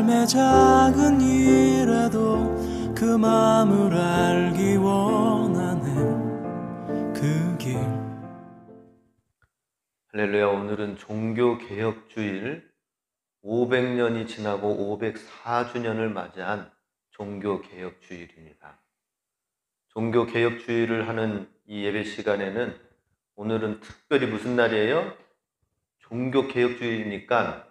삶의 작은 일에도 그 마음을 알기 원하네. 그 길. 할렐루야. 오늘은 종교개혁주일 500년이 지나고 504주년을 맞이한 종교개혁주일입니다. 종교개혁주일을 하는 이 예배 시간에는 오늘은 특별히 무슨 날이에요? 종교개혁주일이니까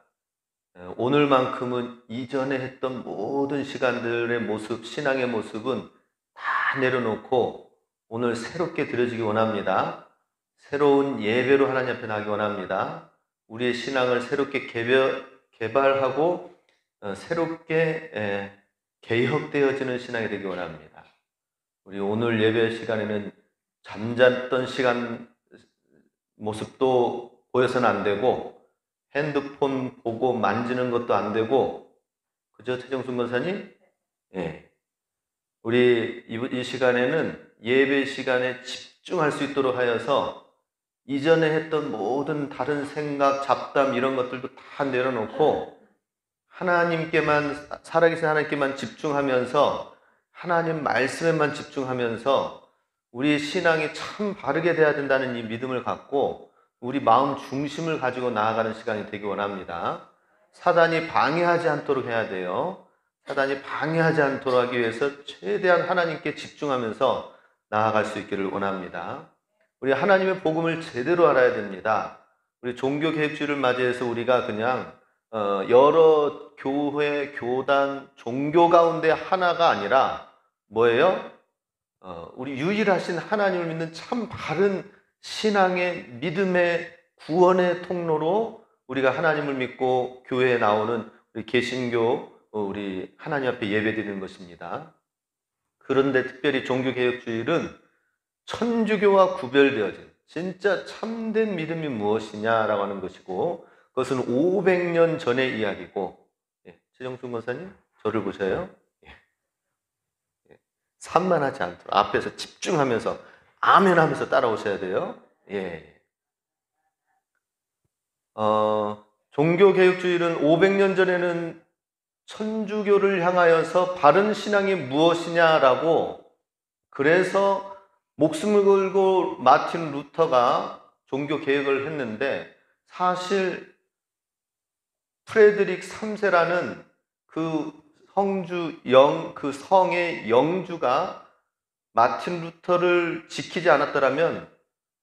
오늘만큼은 이전에 했던 모든 시간들의 모습, 신앙의 모습은 다 내려놓고 오늘 새롭게 드려지기 원합니다. 새로운 예배로 하나님 앞에 나가기 원합니다. 우리의 신앙을 새롭게 개발하고 새롭게 개혁되어지는 신앙이 되기 원합니다. 우리 오늘 예배 시간에는 잠잤던 시간 모습도 보여서는 안 되고 핸드폰 보고 만지는 것도 안 되고, 그죠, 최정순 권사님? 예. 우리 이 시간에는 예배 시간에 집중할 수 있도록 하여서 이전에 했던 모든 다른 생각, 잡담 이런 것들도 다 내려놓고 하나님께만, 살아계신 하나님께만 집중하면서 하나님 말씀에만 집중하면서 우리 신앙이 참 바르게 돼야 된다는 이 믿음을 갖고 우리 마음 중심을 가지고 나아가는 시간이 되기 원합니다. 사단이 방해하지 않도록 해야 돼요. 사단이 방해하지 않도록 하기 위해서 최대한 하나님께 집중하면서 나아갈 수 있기를 원합니다. 우리 하나님의 복음을 제대로 알아야 됩니다. 우리 종교개혁주의를 맞이해서 우리가 그냥 여러 교회, 교단, 종교 가운데 하나가 아니라 뭐예요? 우리 유일하신 하나님을 믿는 참 바른 신앙의, 믿음의, 구원의 통로로 우리가 하나님을 믿고 교회에 나오는 우리 개신교, 우리 하나님 앞에 예배드리는 것입니다. 그런데 특별히 종교개혁주일은 천주교와 구별되어진 진짜 참된 믿음이 무엇이냐라고 하는 것이고, 그것은 500년 전의 이야기고, 최정순 권사님 저를 보셔요. 산만하지 않도록 앞에서 집중하면서 아멘 하면서 따라오셔야 돼요. 예. 종교개혁주일은 500년 전에는 천주교를 향하여서 바른 신앙이 무엇이냐라고, 그래서 목숨을 걸고 마틴 루터가 종교개혁을 했는데, 사실 프레드릭 3세라는 그 그 성의 영주가 마틴 루터를 지키지 않았더라면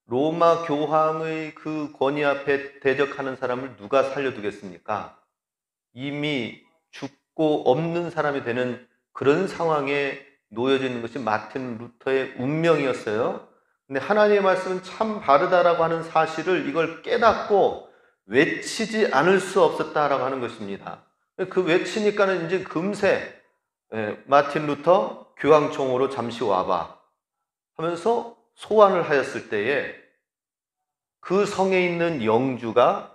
로마 교황의 그 권위 앞에 대적하는 사람을 누가 살려두겠습니까? 이미 죽고 없는 사람이 되는 그런 상황에 놓여져 있는 것이 마틴 루터의 운명이었어요. 근데 하나님의 말씀은 참 바르다라고 하는 사실을 이걸 깨닫고 외치지 않을 수 없었다라고 하는 것입니다. 그 외치니까는 이제 금세 마틴 루터 교황청으로 잠시 와봐 하면서 소환을 하였을 때에 그 성에 있는 영주가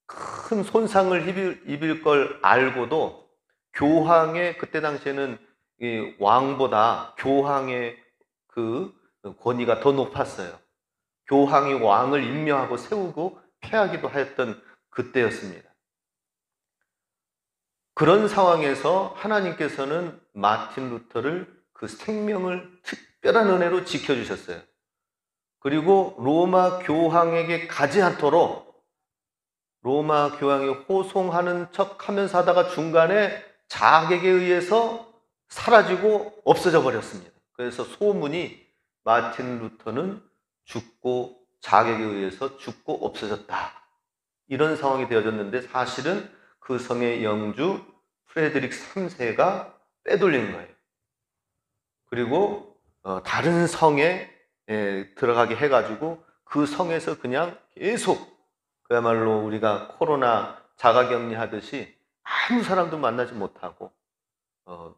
큰 손상을 입을 걸 알고도 교황의, 그때 당시에는 왕보다 교황의 그 권위가 더 높았어요. 교황이 왕을 임명하고 세우고 폐하기도 하였던 그때였습니다. 그런 상황에서 하나님께서는 마틴 루터를 그 생명을 특별한 은혜로 지켜주셨어요. 그리고 로마 교황에게 가지 않도록 로마 교황이 호송하는 척 하면서 하다가 중간에 자객에 의해서 사라지고 없어져 버렸습니다. 그래서 소문이 마틴 루터는 죽고 자객에 의해서 죽고 없어졌다, 이런 상황이 되어졌는데, 사실은 그 성의 영주 프레드릭 3세가 빼돌린 거예요. 그리고 다른 성에 들어가게 해가지고 그 성에서 그냥 계속, 그야말로 우리가 코로나 자가격리 하듯이 아무 사람도 만나지 못하고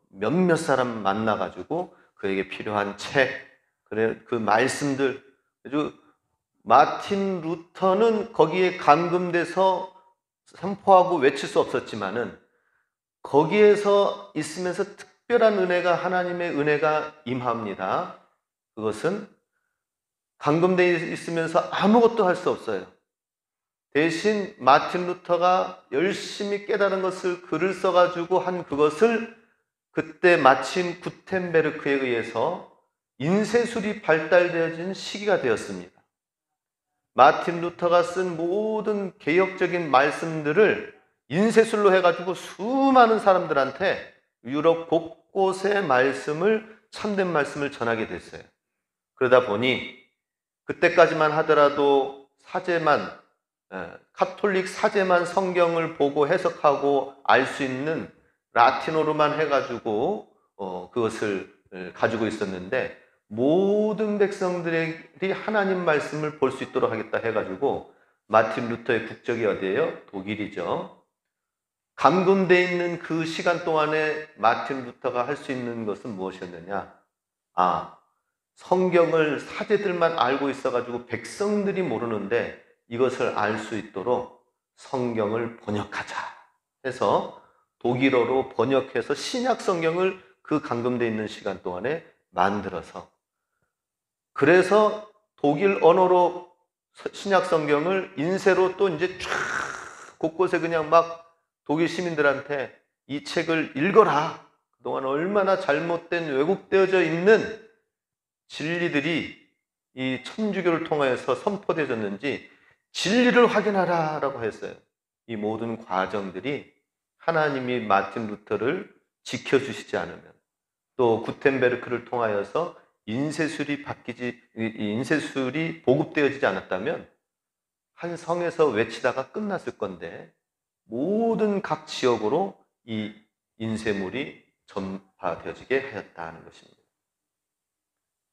몇몇 사람 만나가지고 그에게 필요한 책, 그 말씀들, 아주 마틴 루터는 거기에 감금돼서 선포하고 외칠 수 없었지만은 거기에서 있으면서 특별한 은혜가, 하나님의 은혜가 임합니다. 그것은 감금되어 있으면서 아무것도 할 수 없어요. 대신 마틴 루터가 열심히 깨달은 것을 글을 써가지고 한 그것을 그때 마침 구텐베르크에 의해서 인쇄술이 발달되어진 시기가 되었습니다. 마틴 루터가 쓴 모든 개혁적인 말씀들을 인쇄술로 해가지고 수많은 사람들한테 유럽 곳곳의 말씀을, 참된 말씀을 전하게 됐어요. 그러다 보니 그때까지만 하더라도 사제만, 카톨릭 사제만 성경을 보고 해석하고 알 수 있는 라틴어로만 해가지고 그것을 가지고 있었는데, 모든 백성들이 하나님 말씀을 볼 수 있도록 하겠다 해가지고 마틴 루터의 국적이 어디예요? 독일이죠. 감금되어 있는 그 시간 동안에 마틴 루터가 할 수 있는 것은 무엇이었느냐? 성경을 사제들만 알고 있어가지고 백성들이 모르는데 이것을 알 수 있도록 성경을 번역하자 해서 독일어로 번역해서 신약 성경을 그 감금되어 있는 시간 동안에 만들어서, 그래서 독일 언어로 신약 성경을 인쇄로 또 이제 쫙 곳곳에 그냥 막 독일 시민들한테 이 책을 읽어라. 그동안 얼마나 잘못된 왜곡되어져 있는 진리들이 이 천주교를 통해서 선포되어졌는지 진리를 확인하라 라고 했어요. 이 모든 과정들이 하나님이 마틴 루터를 지켜주시지 않으면, 또 구텐베르크를 통하여서 인쇄술이 보급되어지지 않았다면 한 성에서 외치다가 끝났을 건데, 모든 각 지역으로 이 인쇄물이 전파되어지게 하였다는 것입니다.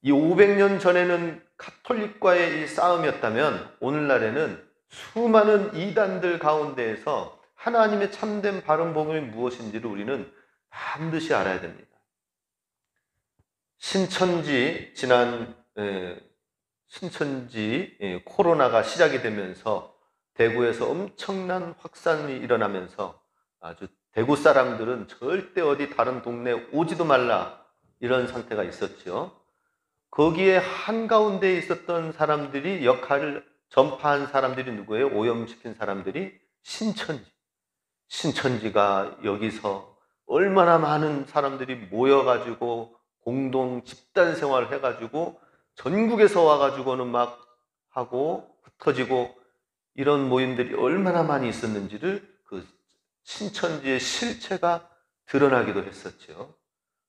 이 500년 전에는 카톨릭과의 이 싸움이었다면, 오늘날에는 수많은 이단들 가운데에서 하나님의 참된 바른 복음이 무엇인지를 우리는 반드시 알아야 됩니다. 지난 신천지 코로나가 시작이 되면서 대구에서 엄청난 확산이 일어나면서 아주 대구 사람들은 절대 어디 다른 동네 오지도 말라, 이런 상태가 있었죠. 거기에 한가운데 있었던 사람들이, 역할을 전파한 사람들이 누구예요? 오염시킨 사람들이 신천지가 여기서 얼마나 많은 사람들이 모여가지고 공동 집단 생활을 해가지고 전국에서 와가지고는 막 하고 흩어지고, 이런 모임들이 얼마나 많이 있었는지를 그 신천지의 실체가 드러나기도 했었죠.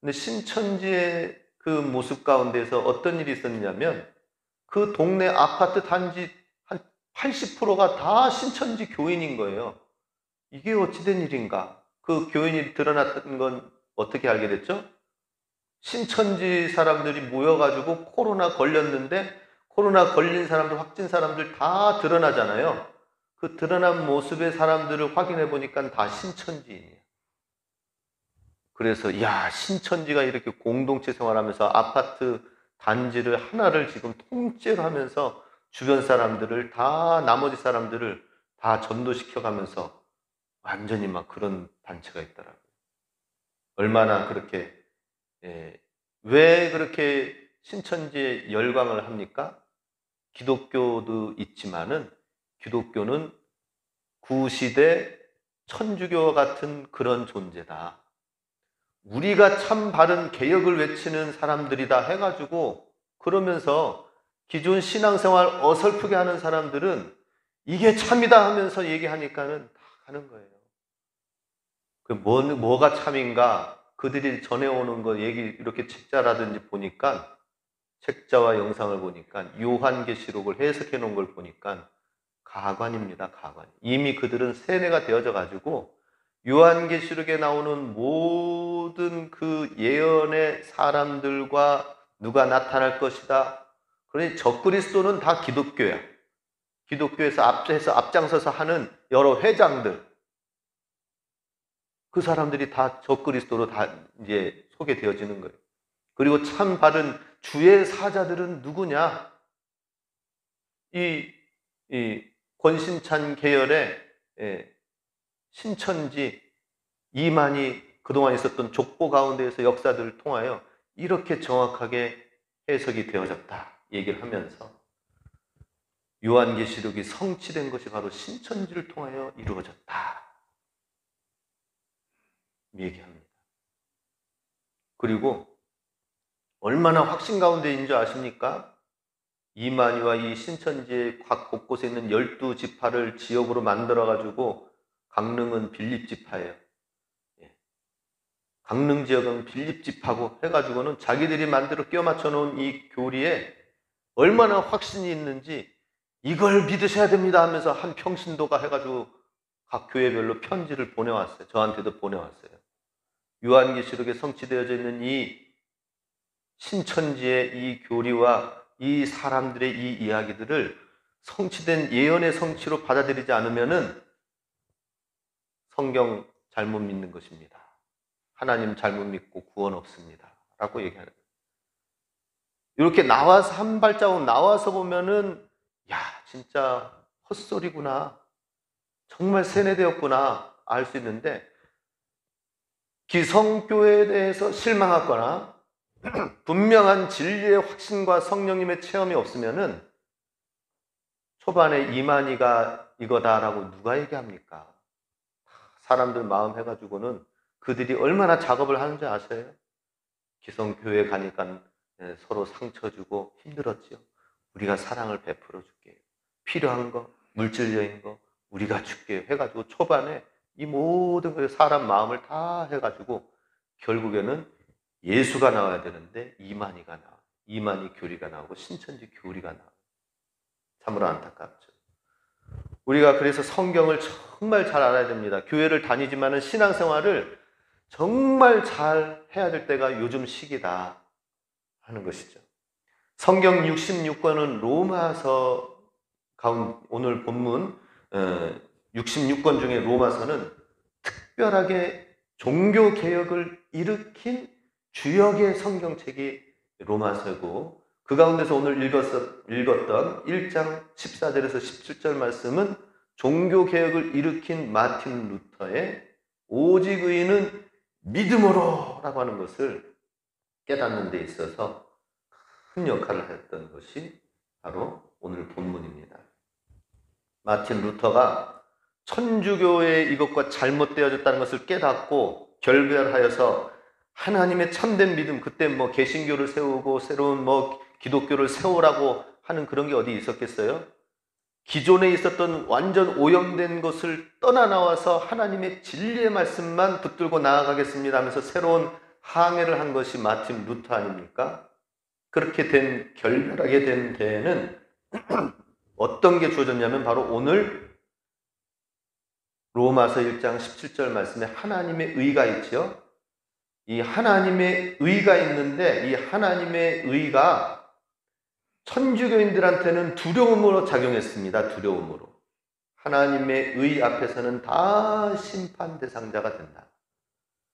근데 신천지의 그 모습 가운데서 어떤 일이 있었냐면, 그 동네 아파트 단지 한 80%가 다 신천지 교인인 거예요. 이게 어찌된 일인가? 그 교인이 드러났던 건 어떻게 알게 됐죠? 신천지 사람들이 모여가지고 코로나 걸렸는데, 코로나 걸린 사람들, 확진 사람들 다 드러나잖아요. 그 드러난 모습의 사람들을 확인해 보니까 다 신천지인이에요. 그래서 신천지가 이렇게 공동체 생활하면서 아파트 단지를 하나를 지금 통째로 하면서 주변 사람들을 다, 나머지 사람들을 다 전도시켜가면서 완전히 막 그런 단체가 있더라고요. 얼마나 그렇게, 왜 그렇게 신천지에 열광을 합니까? 기독교도 있지만은 기독교는 구시대 천주교와 같은 그런 존재다. 우리가 참 바른 개혁을 외치는 사람들이다 해가지고, 그러면서 기존 신앙생활 어설프게 하는 사람들은 이게 참이다 하면서 얘기하니까는 다 하는 거예요. 뭐가 참인가? 그들이 전해오는 거 얘기, 이렇게 책자라든지 보니까, 책자와 영상을 보니까, 요한계시록을 해석해 놓은 걸 보니까 가관입니다, 가관. 이미 그들은 세뇌가 되어져 가지고 요한계시록에 나오는 모든 그 예언의 사람들과 누가 나타날 것이다. 그러니 적그리스도는 다 기독교야. 기독교에서 앞장서서 하는 여러 회장들, 그 사람들이 다 적그리스도로 다 이제 소개되어지는 거예요. 그리고 참 바른 주의 사자들은 누구냐? 이 권신찬 계열의 신천지 이만희 그동안 있었던 족보 가운데에서 역사들을 통하여 이렇게 정확하게 해석이 되어졌다 얘기를 하면서, 요한계시록이 성취된 것이 바로 신천지를 통하여 이루어졌다. 얘기합니다. 그리고 얼마나 확신 가운데 있는 줄 아십니까? 이만희와 이 신천지의 각 곳곳에 있는 12지파를 지역으로 만들어가지고 강릉은 빌립지파예요. 강릉 지역은 빌립지파고 해가지고는 자기들이 만들어 끼워 맞춰 놓은 이 교리에 얼마나 확신이 있는지 이걸 믿으셔야 됩니다 하면서 한 평신도가 해가지고 각 교회별로 편지를 보내왔어요. 저한테도 보내왔어요. 요한계시록에 성취되어져 있는 이 신천지의 이 교리와 이 사람들의 이 이야기들을 성취된 예언의 성취로 받아들이지 않으면은 성경 잘못 믿는 것입니다. 하나님 잘못 믿고 구원 없습니다. 라고 얘기하는 거예요. 이렇게 나와서 한 발자국 나와서 보면은 야, 진짜 헛소리구나. 정말 세뇌되었구나. 알 수 있는데 기성교회에 대해서 실망하거나 분명한 진리의 확신과 성령님의 체험이 없으면은 초반에 이만희가 이거다라고 누가 얘기합니까? 사람들 마음 해가지고는 그들이 얼마나 작업을 하는지 아세요? 기성교회 가니까 서로 상처 주고 힘들었죠. 우리가 사랑을 베풀어 줄게요. 필요한 거, 물질적인 거 우리가 줄게요. 해가지고 초반에 이 모든 걸 사람 마음을 다 해가지고 결국에는 예수가 나와야 되는데 이만희가 나와. 이만희 교리가 나오고 신천지 교리가 나와. 참으로 안타깝죠. 우리가 그래서 성경을 정말 잘 알아야 됩니다. 교회를 다니지만은 신앙생활을 정말 잘 해야 될 때가 요즘 시기다 하는 것이죠. 성경 66권은 로마서 가운데 오늘 본문 66권 중에 로마서는 특별하게 종교개혁을 일으킨 주역의 성경책이 로마서고 그 가운데서 오늘 읽었던 1장 14절에서 17절 말씀은 종교개혁을 일으킨 마틴 루터의 오직 의인은 믿음으로 라고 하는 것을 깨닫는 데 있어서 큰 역할을 했던 것이 바로 오늘 본문입니다. 마틴 루터가 천주교의 이것과 잘못되어졌다는 것을 깨닫고 결별하여서 하나님의 참된 믿음, 그때 뭐 개신교를 세우고 새로운 뭐 기독교를 세우라고 하는 그런 게 어디 있었겠어요? 기존에 있었던 완전 오염된 것을 떠나 나와서 하나님의 진리의 말씀만 붙들고 나아가겠습니다 하면서 새로운 항해를 한 것이 마틴 루터 아닙니까? 그렇게 결별하게 된 데에는 어떤 게 주어졌냐면 바로 오늘 로마서 1장 17절 말씀에 하나님의 의가 있죠. 이 하나님의 의가 있는데 이 하나님의 의가 천주교인들한테는 두려움으로 작용했습니다. 두려움으로. 하나님의 의 앞에서는 다 심판 대상자가 된다.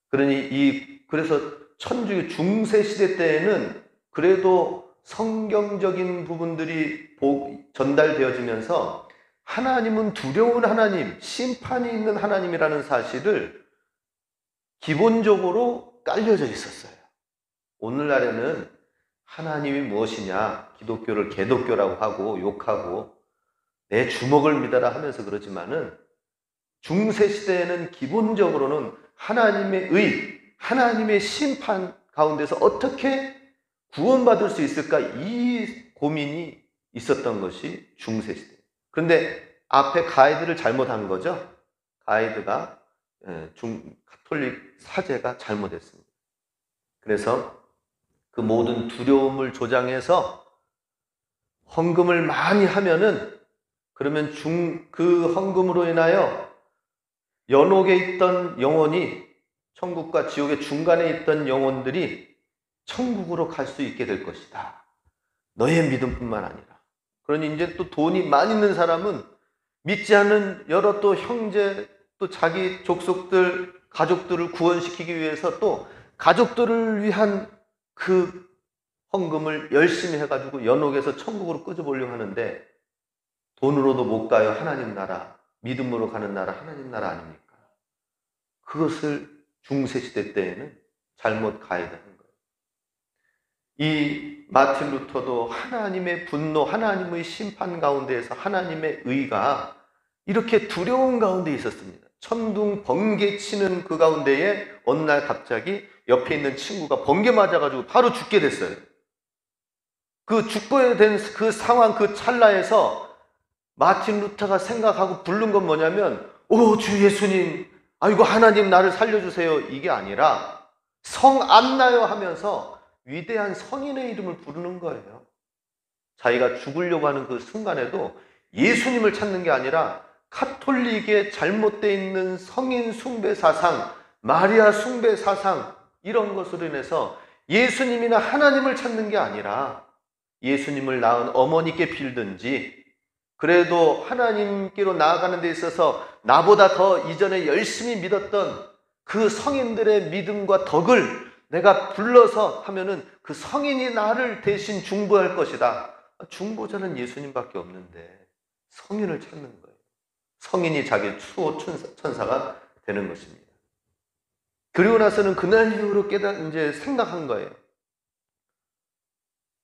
그래서 천주교 중세 시대 때에는 그래도 성경적인 부분들이 전달되어지면서 하나님은 두려운 하나님, 심판이 있는 하나님이라는 사실을 기본적으로 깔려져 있었어요. 오늘날에는 하나님이 무엇이냐, 기독교를 개독교라고 하고 욕하고 내 주먹을 믿어라 하면서 그러지만은 중세 시대에는 기본적으로는 하나님의 의, 하나님의 심판 가운데서 어떻게 구원받을 수 있을까, 이 고민이 있었던 것이 중세 시대. 그런데 앞에 가이드를 잘못한 거죠. 가이드가 가톨릭 사제가 잘못했습니다. 그래서 그 모든 두려움을 조장해서 헌금을 많이 하면은 그러면 그 헌금으로 인하여 연옥에 있던 영혼이 천국과 지옥의 중간에 있던 영혼들이 천국으로 갈 수 있게 될 것이다. 너의 믿음뿐만 아니라. 그러니 이제 또 돈이 많이 있는 사람은 믿지 않는 여러 또 형제, 또 자기 족속들, 가족들을 구원시키기 위해서 또 가족들을 위한 그 헌금을 열심히 해가지고 연옥에서 천국으로 끄집어보려고 하는데 돈으로도 못 가요. 하나님 나라, 믿음으로 가는 나라 하나님 나라 아닙니까? 그것을 중세시대 때에는 잘못 가이드한 거예요. 이 마틴 루터도 하나님의 분노, 하나님의 심판 가운데에서 하나님의 의가 이렇게 두려운 가운데 있었습니다. 천둥 번개 치는 그 가운데에 어느 날 갑자기 옆에 있는 친구가 번개 맞아가지고 바로 죽게 됐어요. 그 죽게 된 그 상황, 그 찰나에서 마틴 루터가 생각하고 부른 건 뭐냐면, 오, 주 예수님, 아이고 하나님 나를 살려주세요, 이게 아니라 성 안나요 하면서 위대한 성인의 이름을 부르는 거예요. 자기가 죽으려고 하는 그 순간에도 예수님을 찾는 게 아니라 카톨릭의 잘못되어 있는 성인 숭배 사상, 마리아 숭배 사상, 이런 것으로 인해서 예수님이나 하나님을 찾는 게 아니라 예수님을 낳은 어머니께 빌든지, 그래도 하나님께로 나아가는 데 있어서 나보다 더 이전에 열심히 믿었던 그 성인들의 믿음과 덕을 내가 불러서 하면은 그 성인이 나를 대신 중보할 것이다. 중보자는 예수님밖에 없는데 성인을 찾는 거예요. 성인이 자기 수호 천사가 되는 것입니다. 그리고 나서는 그날 이후로 이제 생각한 거예요.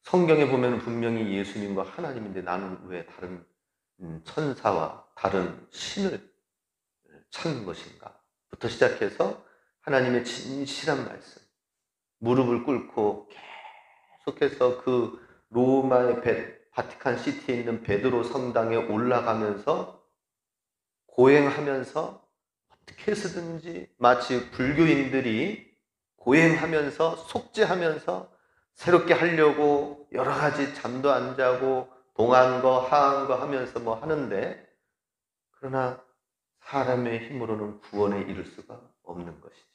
성경에 보면 분명히 예수님과 하나님인데 나는 왜 다른 천사와 다른 신을 찾는 것인가? 부터 시작해서 하나님의 진실한 말씀, 무릎을 꿇고 계속해서 그 로마의 바티칸 시티에 있는 베드로 성당에 올라가면서 고행하면서 어떻게 해서든지 마치 불교인들이 고행하면서 속죄하면서 새롭게 하려고 여러 가지 잠도 안 자고 동한 거 하한 거 하면서 뭐 하는데, 그러나 사람의 힘으로는 구원에 이를 수가 없는 것이죠.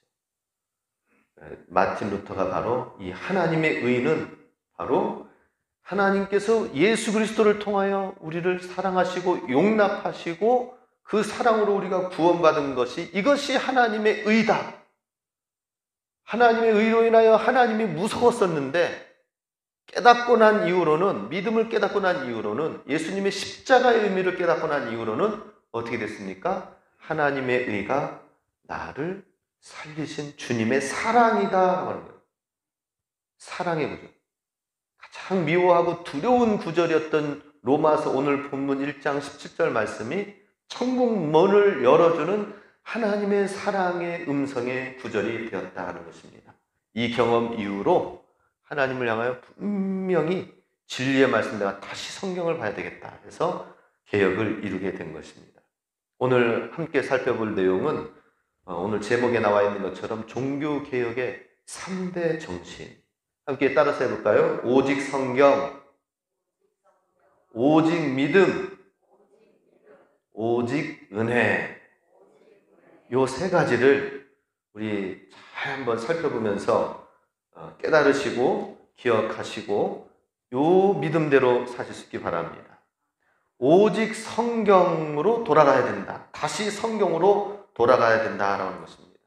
마틴 루터가 바로 이 하나님의 의는 바로 하나님께서 예수 그리스도를 통하여 우리를 사랑하시고 용납하시고 그 사랑으로 우리가 구원받은 것이, 이것이 하나님의 의다. 하나님의 의로 인하여 하나님이 무서웠었는데 깨닫고 난 이후로는, 믿음을 깨닫고 난 이후로는, 예수님의 십자가의 의미를 깨닫고 난 이후로는 어떻게 됐습니까? 하나님의 의가 나를 살리신 주님의 사랑이다 하는 거예요. 사랑의 구절. 가장 미워하고 두려운 구절이었던 로마서 오늘 본문 1장 17절 말씀이 천국 문을 열어주는 하나님의 사랑의 음성의 구절이 되었다 하는 것입니다. 이 경험 이후로 하나님을 향하여 분명히 진리의 말씀, 내가 다시 성경을 봐야 되겠다 해서 개혁을 이루게 된 것입니다. 오늘 함께 살펴볼 내용은 오늘 제목에 나와 있는 것처럼 종교개혁의 3대 정신, 함께 따라서 해볼까요? 오직 성경, 오직 믿음, 오직 은혜. 요 세 가지를 우리 잘 한번 살펴보면서 깨달으시고 기억하시고 요 믿음대로 사실 수 있기 바랍니다. 오직 성경으로 돌아가야 된다. 다시 성경으로 돌아가야 된다라는 것입니다.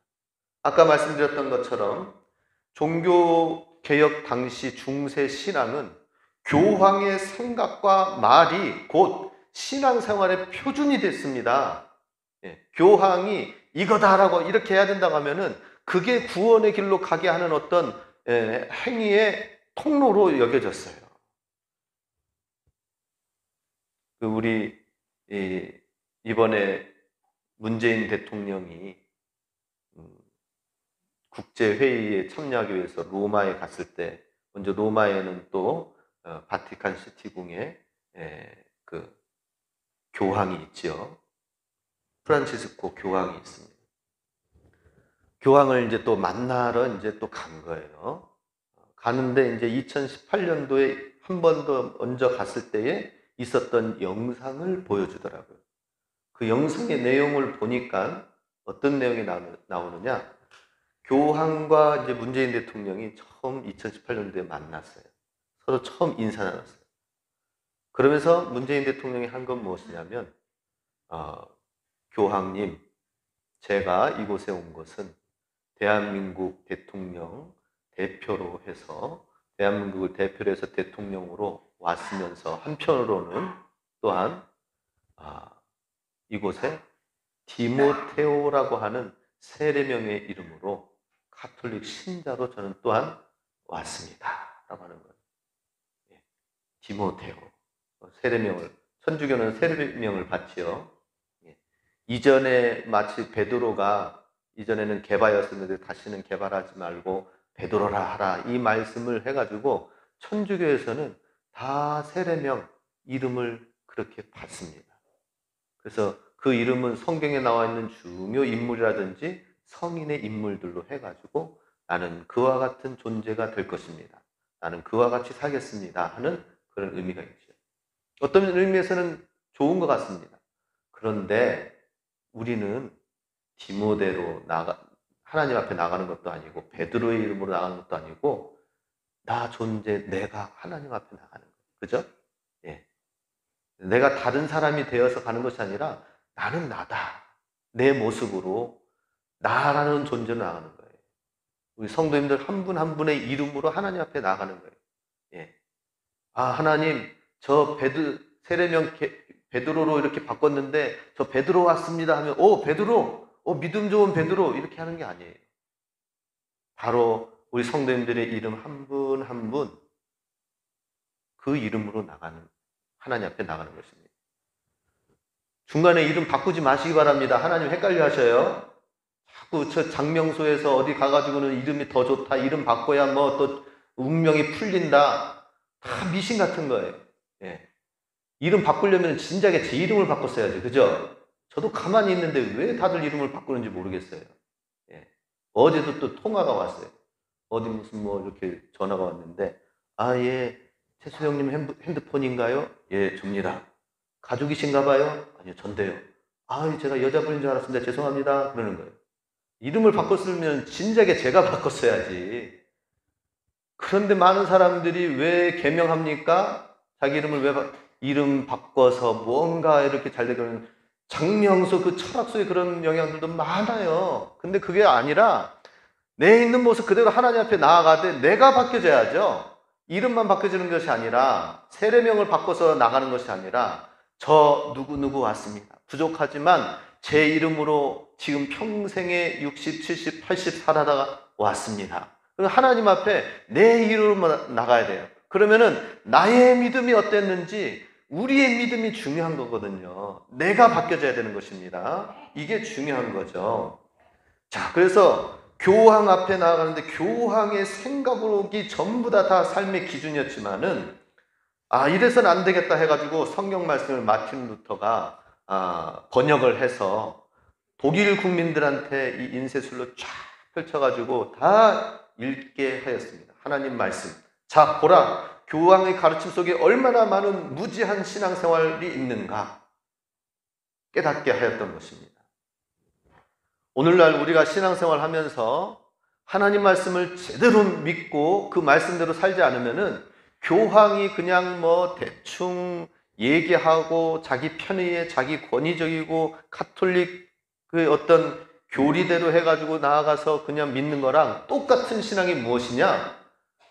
아까 말씀드렸던 것처럼 종교개혁 당시 중세 신앙은 교황의 생각과 말이 곧 신앙생활의 표준이 됐습니다. 교황이 이거다라고 이렇게 해야 된다고 하면은 그게 구원의 길로 가게 하는 어떤 행위의 통로로 여겨졌어요. 우리 이번에 문재인 대통령이 국제회의에 참여하기 위해서 로마에 갔을 때, 먼저 로마에는 또 바티칸 시티궁에 그 교황이 있죠. 프란치스코 교황이 있습니다. 교황을 이제 또 만나러 이제 또 간 거예요. 가는데 이제 2018년도에 한 번 더 먼저 갔을 때에 있었던 영상을 보여주더라고요. 그 영상의 내용을 보니까 어떤 내용이 나오느냐? 교황과 이제 문재인 대통령이 처음 2018년도에 만났어요. 서로 처음 인사 나눴어요. 그러면서 문재인 대통령이 한 건 무엇이냐면, 교황님, 제가 이곳에 온 것은 대한민국 대통령 대표로 해서, 대한민국을 대표로 해서 대통령으로 왔으면서 한편으로는 또한 이곳에 디모테오라고 하는 세례명의 이름으로 카톨릭 신자로 저는 또한 왔습니다 라고 하는 거예요. 디모데오, 세례명을, 천주교는 세례명을 받지요. 이전에 마치 베드로가 이전에는 게바였었는데 다시는 게바하지 말고 베드로라 하라 이 말씀을 해가지고 천주교에서는 다 세례명 이름을 그렇게 받습니다. 그래서 그 이름은 성경에 나와 있는 중요 인물이라든지 성인의 인물들로 해가지고 나는 그와 같은 존재가 될 것입니다. 나는 그와 같이 살겠습니다 하는 그런 의미가 있죠. 어떤 의미에서는 좋은 것 같습니다. 그런데 우리는 디모데로 하나님 앞에 나가는 것도 아니고 베드로의 이름으로 나가는 것도 아니고 나 존재 내가 하나님 앞에 나가는 거예요. 그죠? 예. 내가 다른 사람이 되어서 가는 것이 아니라 나는 나다. 내 모습으로 나라는 존재로 나가는 거예요. 우리 성도님들 한 분 한 분의 이름으로 하나님 앞에 나가는 거예요. 예. 아, 하나님, 저 세례명 베드로로 이렇게 바꿨는데 저 베드로 왔습니다 하면 베드로, 믿음 좋은 베드로 이렇게 하는 게 아니에요. 바로 우리 성도님들의 이름 한 분 한 분 그 이름으로 나가는 하나님 앞에 나가는 것입니다. 중간에 이름 바꾸지 마시기 바랍니다. 하나님 헷갈려 하셔요. 자꾸 저 장명소에서 어디 가가지고는 이름이 더 좋다. 이름 바꿔야 뭐 또 운명이 풀린다. 다 미신 같은 거예요. 예. 이름 바꾸려면 진작에 제 이름을 바꿨어야지. 그죠? 저도 가만히 있는데 왜 다들 이름을 바꾸는지 모르겠어요. 예. 어제도 또 통화가 왔어요. 어디 무슨 뭐 이렇게 전화가 왔는데 예. 태수 형님 핸드폰인가요? 예, 접니다. 가족이신가 봐요? 아니요, 전데요. 제가 여자분인 줄 알았습니다. 죄송합니다. 그러는 거예요. 이름을 바꿨으면 진작에 제가 바꿨어야지. 그런데 많은 사람들이 왜 개명합니까? 자기 이름을 이름 바꿔서 뭔가 이렇게 잘 되는 장명소 그 철학소의 그런 영향들도 많아요. 근데 그게 아니라 내 있는 모습 그대로 하나님 앞에 나아가되 내가 바뀌어져야죠. 이름만 바뀌어지는 것이 아니라 세례명을 바꿔서 나가는 것이 아니라 저 누구누구 왔습니다. 부족하지만 제 이름으로 지금 평생에 60, 70, 80 살아다가 왔습니다. 하나님 앞에 내 이름으로 나가야 돼요. 그러면은 나의 믿음이 어땠는지 우리의 믿음이 중요한 거거든요. 내가 바뀌어져야 되는 것입니다. 이게 중요한 거죠. 자, 그래서 교황 앞에 나아가는데 교황의 생각이 전부 다 삶의 기준이었지만은 이래서는 안 되겠다 해가지고 성경 말씀을 마틴 루터가 번역을 해서 독일 국민들한테 이 인쇄술로 쫙 펼쳐가지고 다 읽게 하였습니다. 하나님 말씀. 자, 보라. 교황의 가르침 속에 얼마나 많은 무지한 신앙생활이 있는가 깨닫게 하였던 것입니다. 오늘날 우리가 신앙생활 하면서 하나님 말씀을 제대로 믿고 그 말씀대로 살지 않으면은 교황이 그냥 뭐 대충 얘기하고 자기 편의에 자기 권위적이고 카톨릭 그 어떤 교리대로 해가지고 나아가서 그냥 믿는 거랑 똑같은 신앙이 무엇이냐?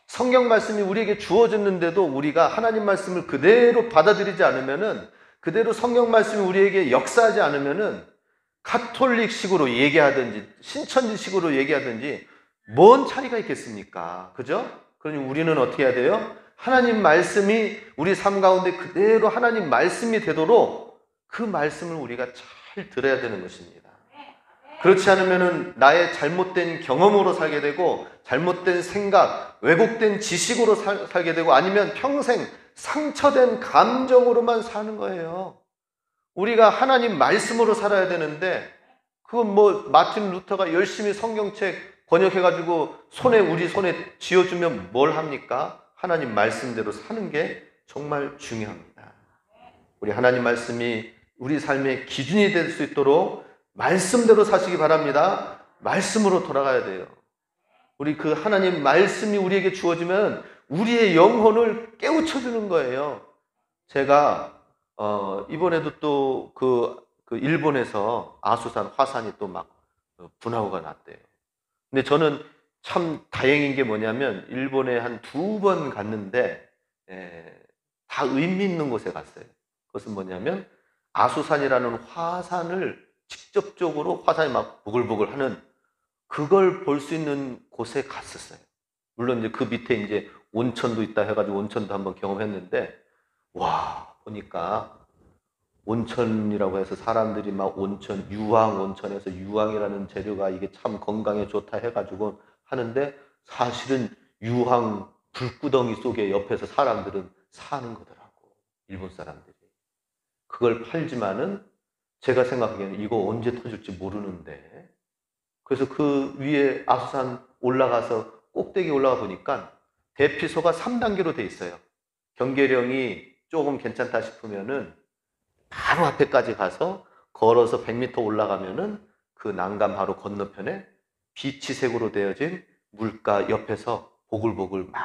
성경 말씀이 우리에게 주어졌는데도 우리가 하나님 말씀을 그대로 받아들이지 않으면은 그대로 성경 말씀이 우리에게 역사하지 않으면은 카톨릭식으로 얘기하든지 신천지식으로 얘기하든지 뭔 차이가 있겠습니까? 그죠? 그러니 우리는 어떻게 해야 돼요? 하나님 말씀이 우리 삶 가운데 그대로 하나님 말씀이 되도록 그 말씀을 우리가 잘 들어야 되는 것입니다. 그렇지 않으면 나의 잘못된 경험으로 살게 되고 잘못된 생각, 왜곡된 지식으로 살게 되고 아니면 평생 상처된 감정으로만 사는 거예요. 우리가 하나님 말씀으로 살아야 되는데 그건 뭐 마틴 루터가 열심히 성경책 번역해가지고 우리 손에 쥐어주면 뭘 합니까? 하나님 말씀대로 사는 게 정말 중요합니다. 우리 하나님 말씀이 우리 삶의 기준이 될 수 있도록 말씀대로 사시기 바랍니다. 말씀으로 돌아가야 돼요. 우리 그 하나님 말씀이 우리에게 주어지면 우리의 영혼을 깨우쳐주는 거예요. 제가 이번에도 또 그 일본에서 아수산 화산이 또 막 분화구가 났대요. 근데 저는 참 다행인 게 뭐냐면 일본에 한 2번 갔는데 다 의미 있는 곳에 갔어요. 그것은 뭐냐면 아수산이라는 화산을 직접적으로 화산이 막 보글보글 하는 그걸 볼 수 있는 곳에 갔었어요. 물론 이제 그 밑에 이제 온천도 있다 해가지고 온천도 한번 경험했는데 와, 보니까 온천이라고 해서 사람들이 막 온천, 유황 온천에서 유황이라는 재료가 이게 참 건강에 좋다 해가지고 하는데 사실은 유황 불구덩이 속에 옆에서 사람들은 사는 거더라고. 일본 사람들이. 그걸 팔지만은 제가 생각하기에는 이거 언제 터질지 모르는데, 그래서 그 위에 아수산 올라가서 꼭대기 올라가 보니까 대피소가 3단계로 돼 있어요. 경계령이 조금 괜찮다 싶으면은 바로 앞에까지 가서 걸어서 100m 올라가면은 그 난간 바로 건너편에 비치색으로 되어진 물가 옆에서 보글보글 막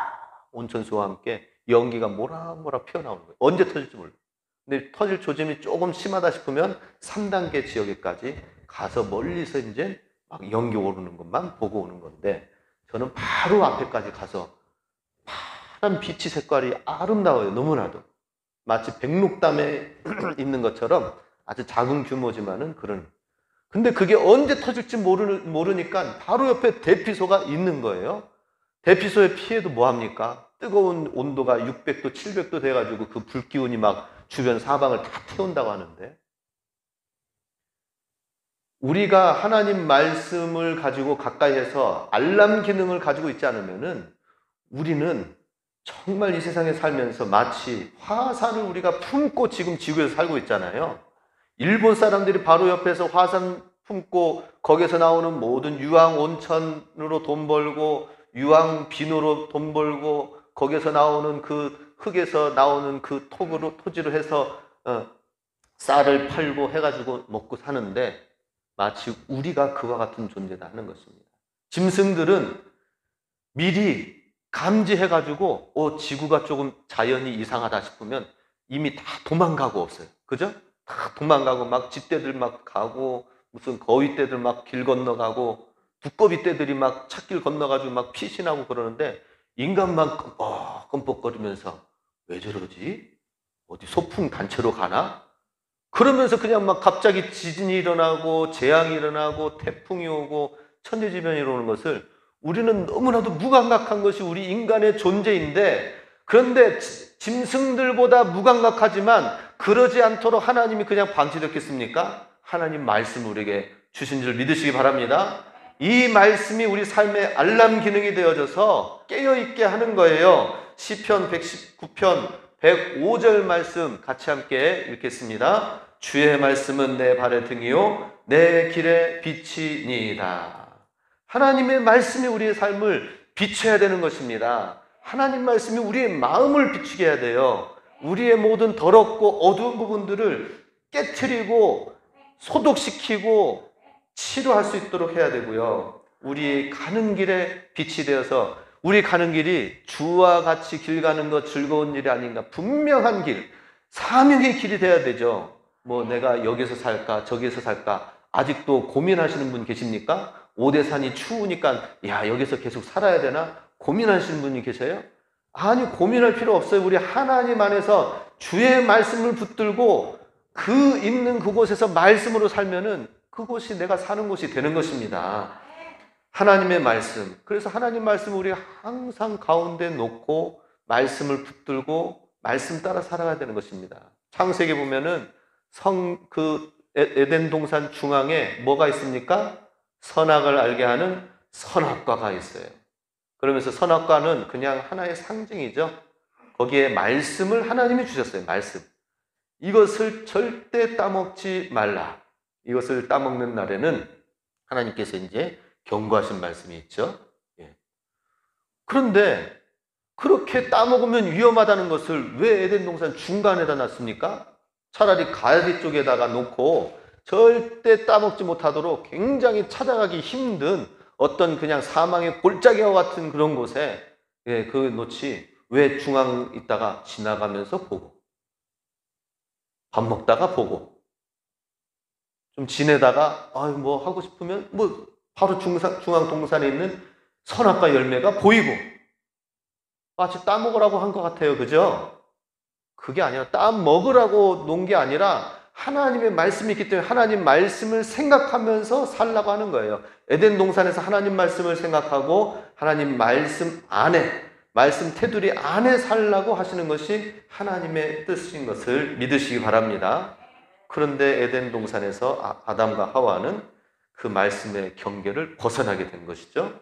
온천수와 함께 연기가 모락모락 피어나오는 거예요. 언제 터질지 몰라요. 근데 터질 조짐이 조금 심하다 싶으면 3단계 지역에까지 가서 멀리서 이제 막 연기 오르는 것만 보고 오는 건데, 저는 바로 앞에까지 가서 파란 비치 색깔이 아름다워요. 너무나도. 마치 백록담에 있는 것처럼 아주 작은 규모지만은 그런. 근데 그게 언제 터질지 모르니까 바로 옆에 대피소가 있는 거예요. 대피소에 피해도 뭐합니까? 뜨거운 온도가 600도, 700도 돼가지고 그 불기운이 막 주변 사방을 다 태운다고 하는데, 우리가 하나님 말씀을 가지고 가까이에서 알람 기능을 가지고 있지 않으면은 우리는 정말 이 세상에 살면서 마치 화산을 우리가 품고 지금 지구에서 살고 있잖아요. 일본 사람들이 바로 옆에서 화산 품고 거기서 나오는 모든 유황 온천으로 돈 벌고 유황 비누로 돈 벌고 거기서 나오는 그 흙에서 나오는 그 토지로 해서 쌀을 팔고 해가지고 먹고 사는데, 마치 우리가 그와 같은 존재다 하는 것입니다. 짐승들은 미리 감지해가지고 지구가 조금 자연이 이상하다 싶으면 이미 다 도망가고 없어요. 그죠? 다 도망가고 막 쥐떼들 막 가고 무슨 거위떼들 막 길 건너가고 두꺼비떼들이 막 찻길 건너가지고 막 피신하고 그러는데, 인간만 끔뻑거리면서 왜 저러지? 어디 소풍 단체로 가나? 그러면서 그냥 막 갑자기 지진이 일어나고 재앙이 일어나고 태풍이 오고 천재지변이 오는 것을 우리는 너무나도 무감각한 것이 우리 인간의 존재인데, 그런데 짐승들보다 무감각하지만 그러지 않도록 하나님이 그냥 방치됐겠습니까? 하나님 말씀을 우리에게 주신 줄 믿으시기 바랍니다. 이 말씀이 우리 삶의 알람 기능이 되어져서 깨어있게 하는 거예요. 시편 119편 105절 말씀 같이 함께 읽겠습니다. 주의 말씀은 내 발의 등이요 내 길의 빛이니이다. 하나님의 말씀이 우리의 삶을 비춰야 되는 것입니다. 하나님 말씀이 우리의 마음을 비추게 해야 돼요. 우리의 모든 더럽고 어두운 부분들을 깨트리고 소독시키고 치료할 수 있도록 해야 되고요. 우리 가는 길에 빛이 되어서 우리 가는 길이 주와 같이 길 가는 것 즐거운 일이 아닌가, 분명한 길, 사명의 길이 돼야 되죠. 뭐 내가 여기서 살까 저기서 살까 아직도 고민하시는 분 계십니까? 오대산이 추우니까 야 여기서 계속 살아야 되나 고민하시는 분이 계세요? 아니, 고민할 필요 없어요. 우리 하나님 안에서 주의 말씀을 붙들고 그 있는 그곳에서 말씀으로 살면은 그곳이 내가 사는 곳이 되는 것입니다. 하나님의 말씀. 그래서 하나님 말씀을 우리가 항상 가운데 놓고 말씀을 붙들고 말씀 따라 살아가야 되는 것입니다. 창세기 보면은 에덴 동산 중앙에 뭐가 있습니까? 선악을 알게 하는 선악과가 있어요. 그러면서 선악과는 그냥 하나의 상징이죠. 거기에 말씀을 하나님이 주셨어요. 말씀. 이것을 절대 따먹지 말라. 이것을 따먹는 날에는 하나님께서 이제 경고하신 말씀이 있죠. 예. 그런데 그렇게 따먹으면 위험하다는 것을 왜 에덴 동산 중간에다 놨습니까? 차라리 가야지 쪽에다가 놓고 절대 따먹지 못하도록 굉장히 찾아가기 힘든 어떤 그냥 사망의 골짜기와 같은 그런 곳에 그 놓지, 왜 중앙 있다가 지나가면서 보고 밥 먹다가 보고 좀 지내다가 뭐 하고 싶으면 뭐 바로 중앙 동산에 있는 선악과 열매가 보이고 마치 따먹으라고 한 것 같아요. 그죠? 그게 아니라 따먹으라고 놓은 게 아니라 하나님의 말씀이 있기 때문에 하나님 말씀을 생각하면서 살라고 하는 거예요. 에덴 동산에서 하나님 말씀을 생각하고 하나님 말씀 안에 말씀 테두리 안에 살라고 하시는 것이 하나님의 뜻인 것을 믿으시기 바랍니다. 그런데 에덴 동산에서 아담과 하와는 그 말씀의 경계를 벗어나게 된 것이죠.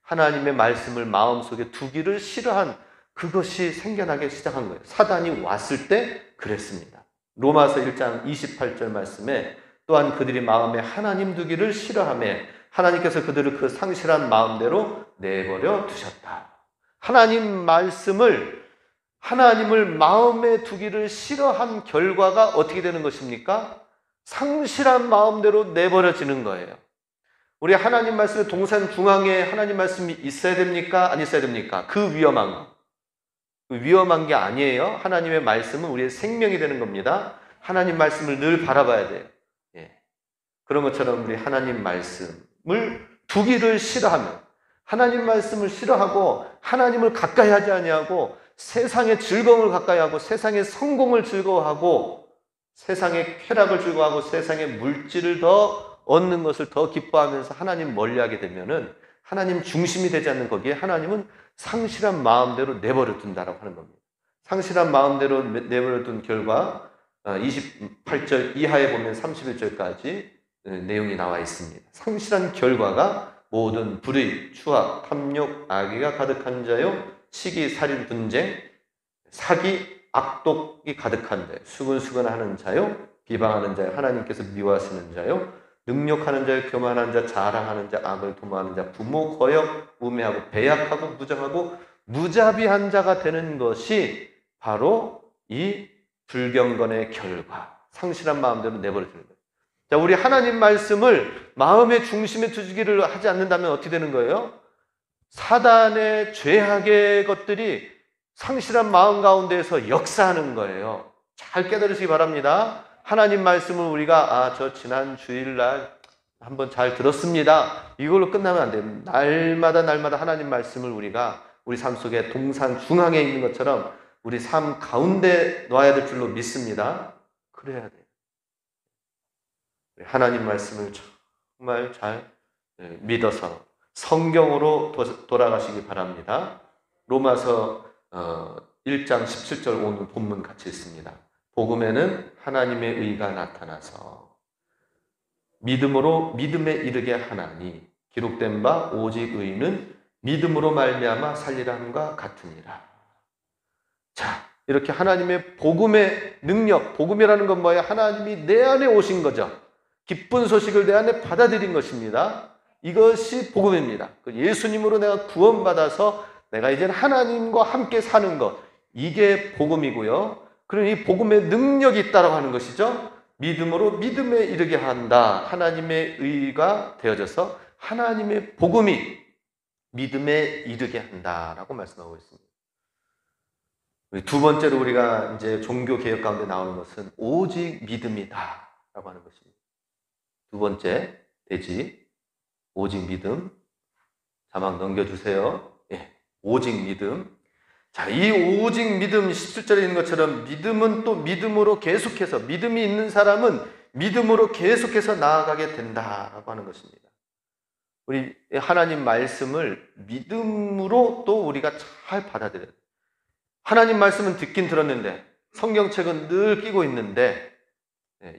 하나님의 말씀을 마음속에 두기를 싫어한 그것이 생겨나기 시작한 거예요. 사단이 왔을 때 그랬습니다. 로마서 1장 28절 말씀에 또한 그들이 마음에 하나님 두기를 싫어하며 하나님께서 그들을 그 상실한 마음대로 내버려 두셨다. 하나님을 마음에 두기를 싫어한 결과가 어떻게 되는 것입니까? 상실한 마음대로 내버려지는 거예요. 우리 하나님 말씀의 동산 중앙에 하나님 말씀이 있어야 됩니까? 안 있어야 됩니까? 그 위험한 게 아니에요. 하나님의 말씀은 우리의 생명이 되는 겁니다. 하나님 말씀을 늘 바라봐야 돼요. 그런 것처럼 우리 하나님 말씀을 두기를 싫어하면, 하나님 말씀을 싫어하고 하나님을 가까이 하지 아니하고 세상의 즐거움을 가까이 하고 세상의 성공을 즐거워하고 세상의 쾌락을 즐거워하고 세상의 물질을 더 얻는 것을 더 기뻐하면서 하나님 멀리하게 되면은 하나님 중심이 되지 않는 거기에 하나님은 상실한 마음대로 내버려 둔다라고 하는 겁니다. 상실한 마음대로 내버려 둔 결과 28절 이하에 보면 31절까지 내용이 나와 있습니다. 상실한 결과가 모든 불의, 추악, 탐욕, 악의가 가득한 자요, 시기, 살인, 분쟁, 사기, 악독이 가득한 자요, 수근수근하는 자요, 비방하는 자요, 하나님께서 미워하시는 자요, 능욕하는 자요, 교만한 자, 자랑하는 자, 악을 도모하는 자, 부모, 거역, 우매하고 배약하고 무정하고 무자비한 자가 되는 것이 바로 이 불경건의 결과, 상실한 마음대로 내버려지는 거예요. 자, 우리 하나님 말씀을 마음의 중심에 두기를 하지 않는다면 어떻게 되는 거예요? 사단의 죄악의 것들이 상실한 마음 가운데에서 역사하는 거예요. 잘 깨달으시기 바랍니다. 하나님 말씀을 우리가 저 지난 주일날 한번 잘 들었습니다. 이걸로 끝나면 안 돼요. 날마다 하나님 말씀을 우리가 우리 삶 속에 동산 중앙에 있는 것처럼 우리 삶 가운데 놔야 될 줄로 믿습니다. 그래야 돼요. 하나님 말씀을 정말 잘 믿어서 성경으로 돌아가시기 바랍니다. 로마서 1장 17절 오늘 본문 같이 있습니다. 복음에는 하나님의 의가 나타나서 믿음으로 믿음에 이르게 하나니 기록된 바 오직 의는 믿음으로 말미암아 살리라 함과 같으니라. 자, 이렇게 하나님의 복음의 능력, 복음이라는 건 뭐예요? 하나님이 내 안에 오신 거죠. 기쁜 소식을 내 안에 받아들인 것입니다. 이것이 복음입니다. 예수님으로 내가 구원받아서 내가 이제는 하나님과 함께 사는 것, 이게 복음이고요. 그럼 이 복음의 능력이 있다라고 하는 것이죠. 믿음으로 믿음에 이르게 한다. 하나님의 의가 되어져서 하나님의 복음이 믿음에 이르게 한다라고 말씀하고 있습니다. 두 번째로 우리가 이제 종교 개혁 가운데 나오는 것은 오직 믿음이다라고 하는 것입니다. 두 번째 대지 오직 믿음. 자막 넘겨주세요. 오직 믿음. 자, 이 오직 믿음 17절에 있는 것처럼 믿음은 또 믿음으로 계속해서, 믿음이 있는 사람은 믿음으로 계속해서 나아가게 된다라고 하는 것입니다. 우리 하나님 말씀을 믿음으로 또 우리가 잘 받아들여야 돼요. 하나님 말씀은 듣긴 들었는데, 성경책은 늘 끼고 있는데,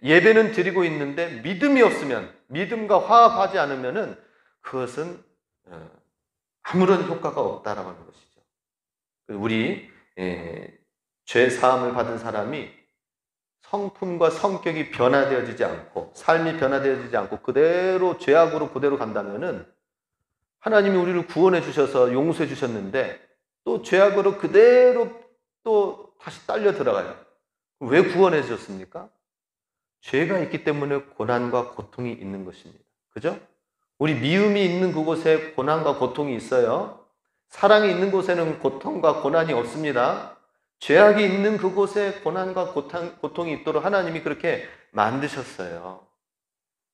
예배는 드리고 있는데 믿음이 없으면, 믿음과 화합하지 않으면은 그것은 아무런 효과가 없다라고 하는 것이죠. 우리 죄 사함을 받은 사람이 성품과 성격이 변화되어지지 않고 삶이 변화되어지지 않고 그대로 죄악으로 그대로 간다면은 하나님이 우리를 구원해 주셔서 용서해 주셨는데 또 죄악으로 그대로 또 다시 딸려 들어가요. 왜 구원해 주셨습니까? 죄가 있기 때문에 고난과 고통이 있는 것입니다. 그죠? 우리 미움이 있는 그곳에 고난과 고통이 있어요. 사랑이 있는 곳에는 고통과 고난이 없습니다. 죄악이 있는 그곳에 고난과 고통이 있도록 하나님이 그렇게 만드셨어요.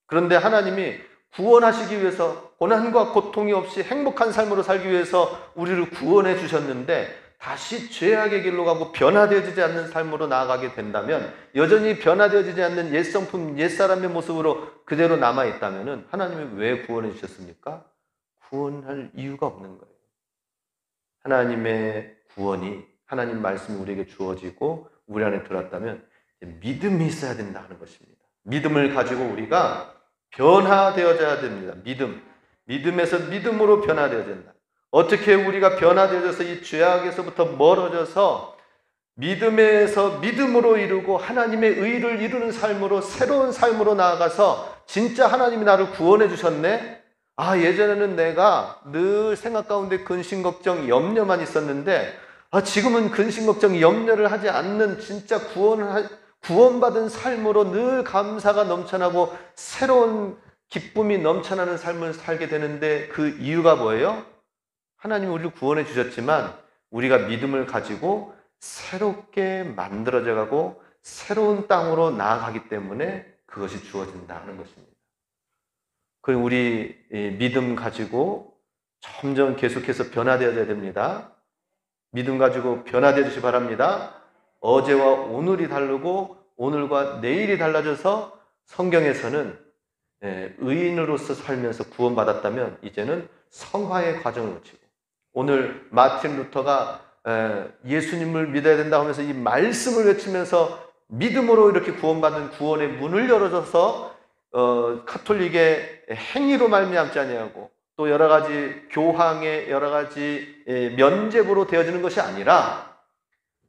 그런데 하나님이 구원하시기 위해서 고난과 고통이 없이 행복한 삶으로 살기 위해서 우리를 구원해 주셨는데 다시 죄악의 길로 가고 변화되어지지 않는 삶으로 나아가게 된다면, 여전히 변화되어지지 않는 옛 성품, 옛 사람의 모습으로 그대로 남아있다면 하나님이 왜 구원해 주셨습니까? 구원할 이유가 없는 거예요. 하나님의 구원이, 하나님 말씀이 우리에게 주어지고 우리 안에 들어왔다면 믿음이 있어야 된다는 것입니다. 믿음을 가지고 우리가 변화되어져야 됩니다. 믿음에서 믿음으로 변화되어야 된다. 어떻게 우리가 변화되어져서 이 죄악에서부터 멀어져서 믿음에서 믿음으로 이루고 하나님의 의를 이루는 삶으로, 새로운 삶으로 나아가서 진짜 하나님이 나를 구원해 주셨네? 예전에는 내가 늘 생각 가운데 근심, 걱정, 염려만 있었는데 지금은 근심, 걱정, 염려를 하지 않는 진짜 구원받은 삶으로 늘 감사가 넘쳐나고 새로운 기쁨이 넘쳐나는 삶을 살게 되는데, 그 이유가 뭐예요? 하나님이 우리를 구원해 주셨지만 우리가 믿음을 가지고 새롭게 만들어져 가고 새로운 땅으로 나아가기 때문에 그것이 주어진다는 것입니다. 그리고 우리 믿음 가지고 점점 계속해서 변화되어야 됩니다. 믿음 가지고 변화되어 주시기 바랍니다. 어제와 오늘이 다르고 오늘과 내일이 달라져서 성경에서는 의인으로서 살면서 구원받았다면 이제는 성화의 과정을 거치고, 오늘 마틴 루터가 예수님을 믿어야 된다 하면서 이 말씀을 외치면서 믿음으로 이렇게 구원받은 구원의 문을 열어줘서 카톨릭의 행위로 말미암지 아니하고 또 여러 가지 교황의 여러 가지 면죄부로 되어지는 것이 아니라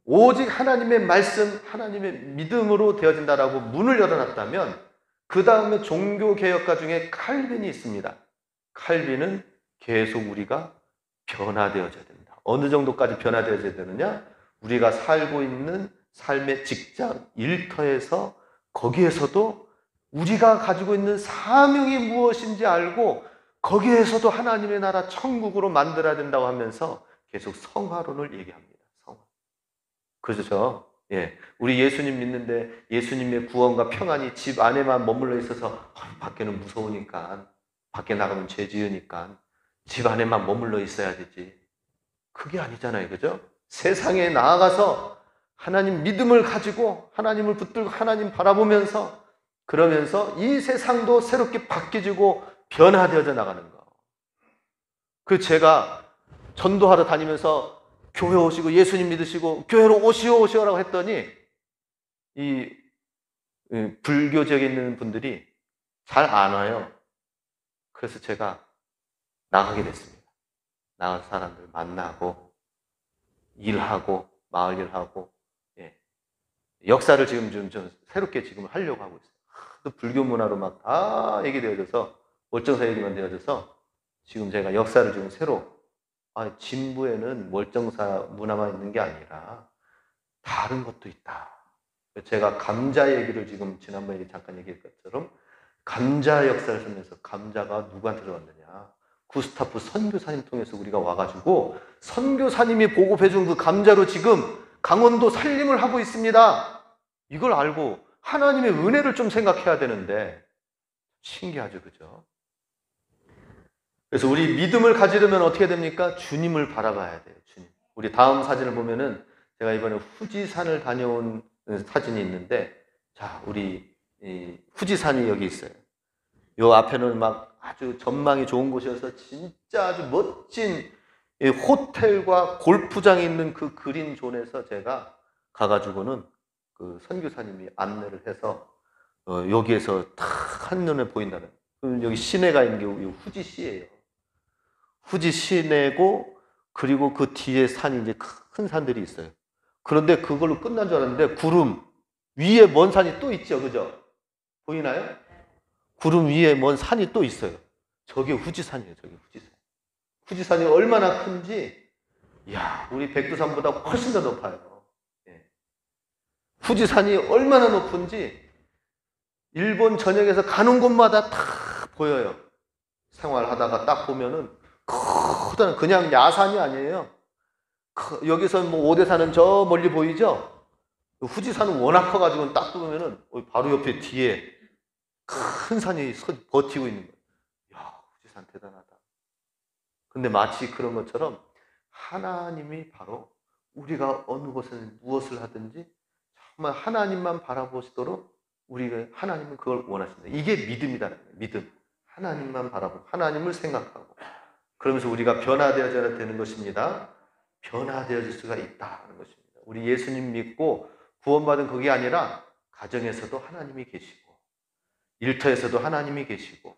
오직 하나님의 말씀, 하나님의 믿음으로 되어진다라고 문을 열어놨다면, 그 다음에 종교개혁가 중에 칼빈이 있습니다. 칼빈은 계속 우리가 변화되어져야 됩니다. 어느 정도까지 변화되어져야 되느냐? 우리가 살고 있는 삶의 직장, 일터에서 거기에서도 우리가 가지고 있는 사명이 무엇인지 알고 거기에서도 하나님의 나라 천국으로 만들어야 된다고 하면서 계속 성화론을 얘기합니다. 성화. 그렇죠? 우리 예수님 믿는데 예수님의 구원과 평안이 집 안에만 머물러 있어서 밖에는 무서우니까, 밖에 나가면 죄 지으니까 집 안에만 머물러 있어야 되지. 그게 아니잖아요. 그죠? 세상에 나아가서 하나님 믿음을 가지고 하나님을 붙들고 하나님 바라보면서, 그러면서 이 세상도 새롭게 바뀌어지고 변화되어져 나가는 거. 제가 전도하러 다니면서 교회 오시고 예수님 믿으시고 교회로 오시오라고 했더니 이 불교 지역에 있는 분들이 잘 안 와요. 그래서 제가 나가게 됐습니다. 나가서 사람들 만나고 일하고 마을 일하고 역사를 지금 좀 새롭게 지금 하려고 하고 있어요. 또 불교 문화로 막 다 얘기되어져서, 월정사 얘기만 되어져서 지금 제가 역사를 지금 새로, 진부에는 월정사 문화만 있는 게 아니라 다른 것도 있다. 제가 감자 얘기를 지금 지난번에 잠깐 얘기했던 것처럼 감자 역사를 쓰면서 감자가 누구한테 들어왔느냐? 구스타프 선교사님 통해서 우리가 와가지고 선교사님이 보급해준 그 감자로 지금 강원도 살림을 하고 있습니다. 이걸 알고 하나님의 은혜를 좀 생각해야 되는데 신기하죠, 그죠? 그래서 우리 믿음을 가지려면 어떻게 됩니까? 주님을 바라봐야 돼요. 주님. 우리 다음 사진을 보면은 제가 이번에 후지산을 다녀온 사진이 있는데, 자, 우리 후지산이 여기 있어요. 요 앞에는 막 아주 전망이 좋은 곳이어서 진짜 아주 멋진 호텔과 골프장이 있는 그 그린 존에서 제가 가가지고는 그 선교사님이 안내를 해서 여기에서 탁 한눈에 보인다는, 여기 시내가 있는 게 후지시예요. 후지 시내고, 그리고 그 뒤에 산이 이제 큰 산들이 있어요. 그런데 그걸로 끝난 줄 알았는데 구름 위에 먼 산이 또 있죠, 그죠? 보이나요? 구름 위에 먼 산이 또 있어요. 저게 후지산이에요, 저게 후지산. 후지산이 얼마나 큰지, 이야, 우리 백두산보다 훨씬 더 높아요. 후지산이 얼마나 높은지 일본 전역에서 가는 곳마다 다 보여요. 생활하다가 딱 보면은 크다는, 그냥 야산이 아니에요. 여기서 뭐 오대산은 저 멀리 보이죠? 후지산은 워낙 커가지고 딱 보면은 바로 옆에 뒤에 큰 산이 버티고 있는 거예요. 이야, 후지산 대단하다. 근데 마치 그런 것처럼 하나님이 바로 우리가 어느 곳에 무엇을 하든지 정말 하나님만 바라보시도록 우리가, 하나님은 그걸 원하십니다. 이게 믿음이다는 거예요. 믿음. 하나님만 바라보고 하나님을 생각하고, 그러면서 우리가 변화되어져야 되는 것입니다. 변화되어질 수가 있다는 것입니다. 우리 예수님 믿고 구원받은 그게 아니라 가정에서도 하나님이 계시고 일터에서도 하나님이 계시고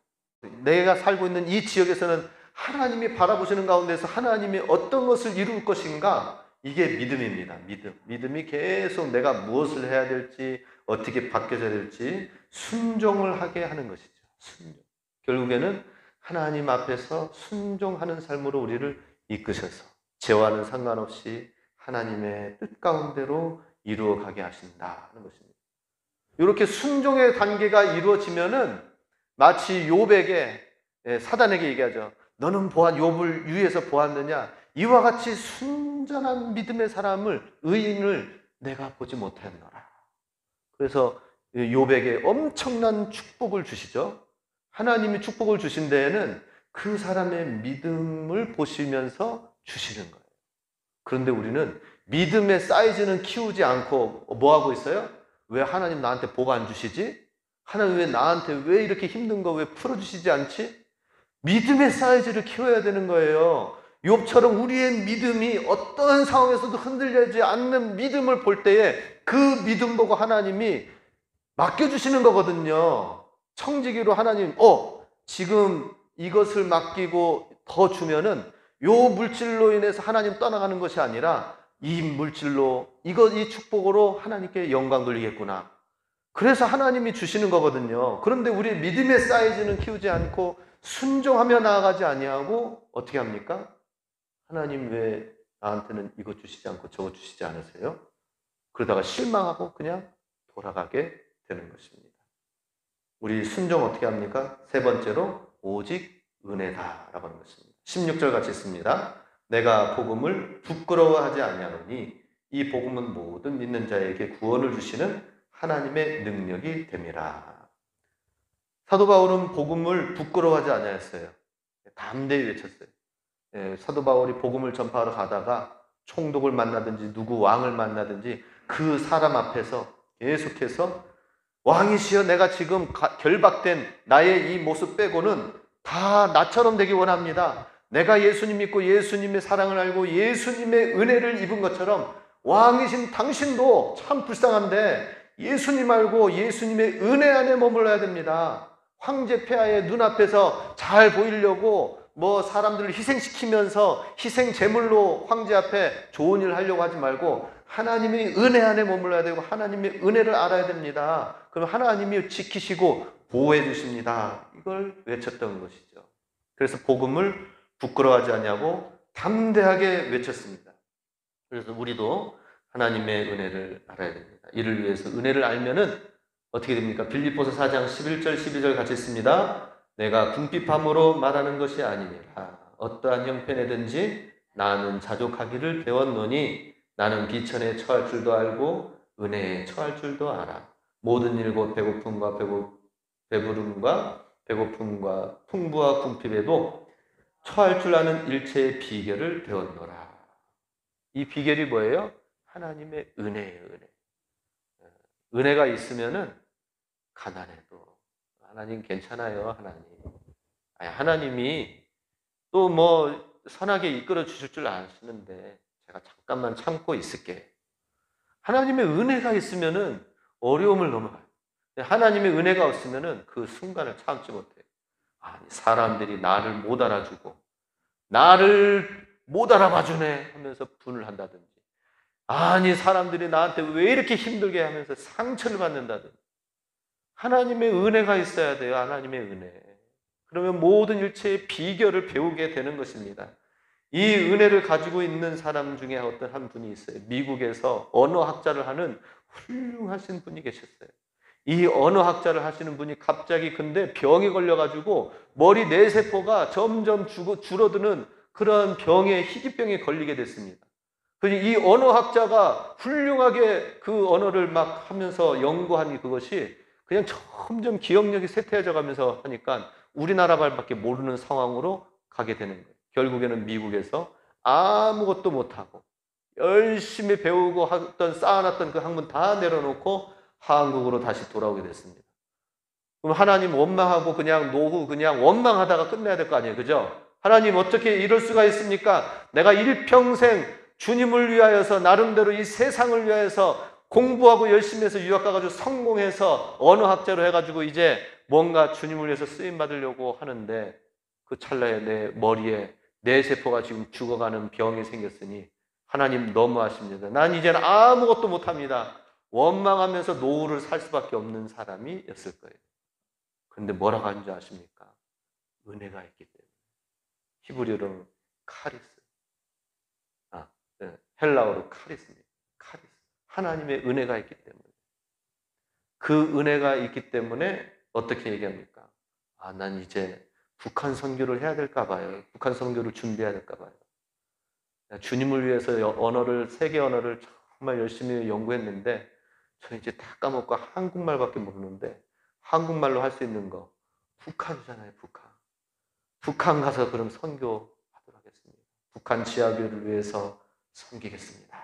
내가 살고 있는 이 지역에서는 하나님이 바라보시는 가운데서 하나님이 어떤 것을 이룰 것인가, 이게 믿음입니다. 믿음이 계속 내가 무엇을 해야 될지 어떻게 바뀌어야 될지 순종을 하게 하는 것이죠. 순종. 결국에는 하나님 앞에서 순종하는 삶으로 우리를 이끄셔서 죄와는 상관없이 하나님의 뜻 가운데로 이루어가게 하신다는 것입니다. 이렇게 순종의 단계가 이루어지면은 마치 욥에게, 사단에게 얘기하죠. 너는 욥을 위에서 보았느냐? 이와 같이 순전한 믿음의 사람을, 의인을 내가 보지 못했노라. 그래서 욥에게 엄청난 축복을 주시죠. 하나님이 축복을 주신 데에는 그 사람의 믿음을 보시면서 주시는 거예요. 그런데 우리는 믿음의 사이즈는 키우지 않고 뭐 하고 있어요? 왜 하나님 나한테 복 안 주시지? 하나님 왜 나한테 왜 이렇게 힘든 거 왜 풀어주시지 않지? 믿음의 사이즈를 키워야 되는 거예요. 욥처럼 우리의 믿음이 어떤 상황에서도 흔들리지 않는 믿음을 볼 때에 그 믿음 보고 하나님이 맡겨주시는 거거든요. 청지기로 하나님, 지금 이것을 맡기고 더 주면은 요 물질로 인해서 하나님 떠나가는 것이 아니라 이 물질로, 이 축복으로 하나님께 영광 돌리겠구나. 그래서 하나님이 주시는 거거든요. 그런데 우리 믿음의 사이즈는 키우지 않고 순종하며 나아가지 아니하고 어떻게 합니까? 하나님 왜 나한테는 이거 주시지 않고 저거 주시지 않으세요? 그러다가 실망하고 그냥 돌아가게 되는 것입니다. 우리 순종 어떻게 합니까? 세 번째로 오직 은혜다라고 하는 것입니다. 16절 같이 있습니다. 내가 복음을 부끄러워하지 아니하노니 이 복음은 모든 믿는 자에게 구원을 주시는 하나님의 능력이 됨이라. 사도 바울은 복음을 부끄러워하지 않았어요. 담대히 외쳤어요. 사도 바울이 복음을 전파하러 가다가 총독을 만나든지 누구 왕을 만나든지 그 사람 앞에서 계속해서 왕이시여, 내가 지금 결박된 나의 이 모습 빼고는 다 나처럼 되기 원합니다. 내가 예수님 믿고 예수님의 사랑을 알고 예수님의 은혜를 입은 것처럼 왕이신 당신도 참 불쌍한데 예수님 알고 예수님의 은혜 안에 머물러야 됩니다. 황제 폐하의 눈앞에서 잘 보이려고 사람들을 희생시키면서 희생 제물로 황제 앞에 좋은 일을 하려고 하지 말고 하나님의 은혜 안에 머물러야 되고 하나님의 은혜를 알아야 됩니다. 그럼 하나님이 지키시고 보호해 주십니다. 이걸 외쳤던 것이죠. 그래서 복음을 부끄러워하지 않냐고 담대하게 외쳤습니다. 그래서 우리도 하나님의 은혜를 알아야 됩니다. 이를 위해서 은혜를 알면은 어떻게 됩니까? 빌립보서 4장 11절 12절 같이 있습니다. 내가 궁핍함으로 말하는 것이 아니니라. 어떠한 형편에든지 나는 자족하기를 배웠노니 나는 비천에 처할 줄도 알고 은혜에 처할 줄도 알아. 모든 일 곧 배고픔과 배부름과 배고픔과 풍부와 궁핍에도 처할 줄 아는 일체의 비결을 배웠노라. 이 비결이 뭐예요? 하나님의 은혜예요. 은혜가 있으면은 가난해도 하나님 괜찮아요. 하나님이 또 선하게 이끌어 주실 줄 아시는데 제가 잠깐만 참고 있을게. 하나님의 은혜가 있으면은 어려움을 넘어가요. 하나님의 은혜가 없으면은 그 순간을 참지 못해요. 사람들이 나를 못 알아주고 나를 못 알아봐주네 하면서 분을 한다든지, 사람들이 나한테 왜 이렇게 힘들게 하면서 상처를 받는다든지. 하나님의 은혜가 있어야 돼요. 하나님의 은혜. 그러면 모든 일체의 비결을 배우게 되는 것입니다. 이 은혜를 가지고 있는 사람 중에 어떤 한 분이 있어요. 미국에서 언어학자를 하는 훌륭하신 분이 계셨어요. 이 언어학자를 하시는 분이 갑자기 근데 병이 걸려가지고 머리 뇌세포가 점점 줄어드는 그런 희귀병에 걸리게 됐습니다. 이 언어학자가 훌륭하게 그 언어를 막 하면서 연구한 그것이 그냥 점점 기억력이 쇠퇴해져 가면서 하니까 우리나라 말밖에 모르는 상황으로 가게 되는 거예요. 결국에는 미국에서 아무것도 못하고 열심히 배우고 쌓아놨던 그 학문 다 내려놓고 한국으로 다시 돌아오게 됐습니다. 그럼 하나님 원망하고 그냥 노후 그냥 원망하다가 끝내야 될 거 아니에요. 그죠? 하나님 어떻게 이럴 수가 있습니까? 내가 일평생 주님을 위하여서 나름대로 이 세상을 위하여서 공부하고 열심히 해서 유학 가가지고 성공해서 언어학자로 해가지고 이제 뭔가 주님을 위해서 쓰임받으려고 하는데 그 찰나에 내 머리에 내 세포가 지금 죽어가는 병이 생겼으니 하나님 너무하십니다. 난 이제는 아무것도 못합니다. 원망하면서 노후를 살 수밖에 없는 사람이었을 거예요. 그런데 뭐라고 하는지 아십니까? 은혜가 있기 때문에. 히브리어로는 카리스, 헬라어로 카리스입니다. 카리스. 하나님의 은혜가 있기 때문에. 그 은혜가 있기 때문에 어떻게 얘기합니까? 난 이제 북한 선교를 해야 될까 봐요. 북한 선교를 준비해야 될까 봐요. 주님을 위해서 세계 언어를 정말 열심히 연구했는데 저는 이제 다 까먹고 한국말밖에 모르는데 한국말로 할 수 있는 거 북한이잖아요. 북한 가서 그럼 선교하도록 하겠습니다. 북한 지하교를 위해서 섬기겠습니다.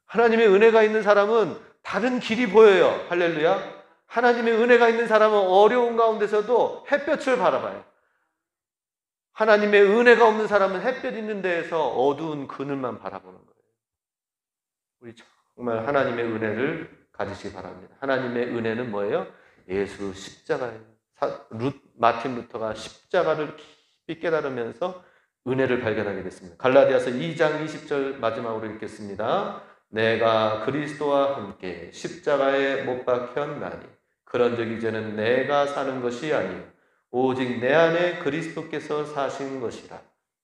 하나님의 은혜가 있는 사람은 다른 길이 보여요. 할렐루야. 하나님의 은혜가 있는 사람은 어려운 가운데서도 햇볕을 바라봐요. 하나님의 은혜가 없는 사람은 햇볕 있는 데에서 어두운 그늘만 바라보는 거예요. 우리 정말 하나님의 은혜를 가지시기 바랍니다. 하나님의 은혜는 뭐예요? 예수 십자가예요. 마틴 루터가 십자가를 깊이 깨달으면서 은혜를 발견하게 됐습니다. 갈라디아서 2장 20절 마지막으로 읽겠습니다. 내가 그리스도와 함께 십자가에 못 박혔나니 그런즉 이제는 내가 사는 것이 아니요 오직 내 안에 그리스도께서 사신 것이라.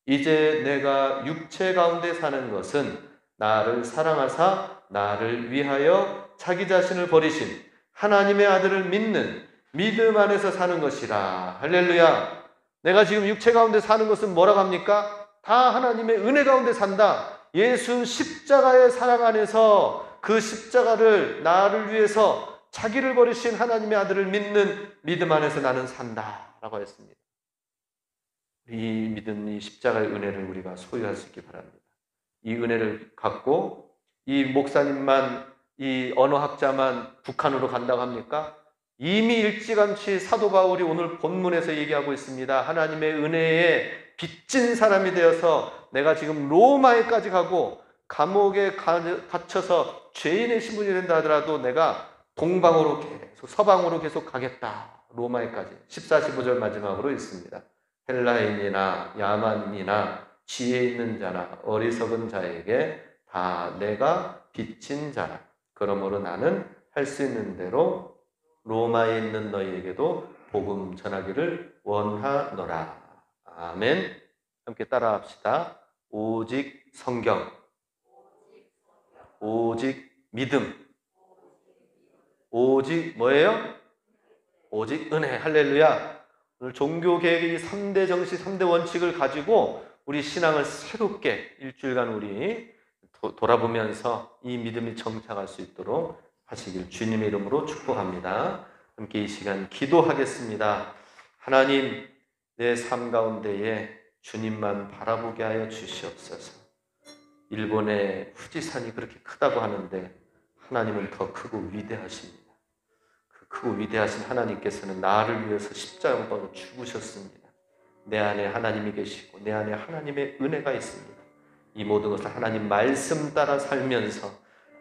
이제 내가 육체 가운데 사는 것은 나를 사랑하사 나를 위하여 자기 자신을 버리신 하나님의 아들을 믿는 믿음 안에서 사는 것이라. 할렐루야. 내가 지금 육체 가운데 사는 것은 뭐라고 합니까? 다 하나님의 은혜 가운데 산다. 예수 십자가의 사랑 안에서 그 십자가를 나를 위해서 자기를 버리신 하나님의 아들을 믿는 믿음 안에서 나는 산다 라고 했습니다. 이 믿음, 이 십자가의 은혜를 우리가 소유할 수 있기 바랍니다. 이 은혜를 갖고 이 목사님만, 이 언어학자만 북한으로 간다고 합니까? 이미 일찌감치 사도 바울이 오늘 본문에서 얘기하고 있습니다. 하나님의 은혜에 빚진 사람이 되어서 내가 지금 로마에까지 가고 감옥에 갇혀서 죄인의 신분이 된다 하더라도 내가 동방으로 계속, 서방으로 계속 가겠다. 로마에까지. 14, 15절 마지막으로 있습니다. 헬라인이나 야만인이나 지혜 있는 자나 어리석은 자에게 다 내가 빚진 자라. 그러므로 나는 할 수 있는 대로 로마에 있는 너희에게도 복음 전하기를 원하노라. 아멘. 함께 따라합시다. 오직 성경, 오직 믿음, 오직 뭐예요? 오직 은혜. 할렐루야. 오늘 종교개혁의 3대 정신, 3대 원칙을 가지고 우리 신앙을 새롭게 일주일간 우리 돌아보면서 이 믿음이 정착할 수 있도록 하시길 주님의 이름으로 축복합니다. 함께 이 시간 기도하겠습니다. 하나님, 내 삶 가운데에 주님만 바라보게 하여 주시옵소서. 일본의 후지산이 그렇게 크다고 하는데 하나님은 더 크고 위대하십니다. 그 크고 위대하신 하나님께서는 나를 위해서 십자가로 죽으셨습니다. 내 안에 하나님이 계시고 내 안에 하나님의 은혜가 있습니다. 이 모든 것을 하나님 말씀 따라 살면서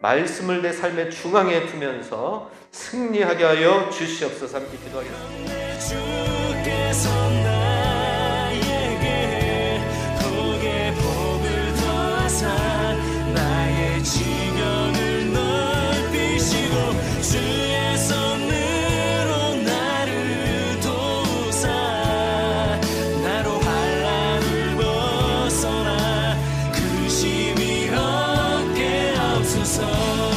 말씀을 내 삶의 중앙에 두면서 승리하게 하여 주시옵소서. 함께 기도하겠습니다. 그 심이 없게 없소서.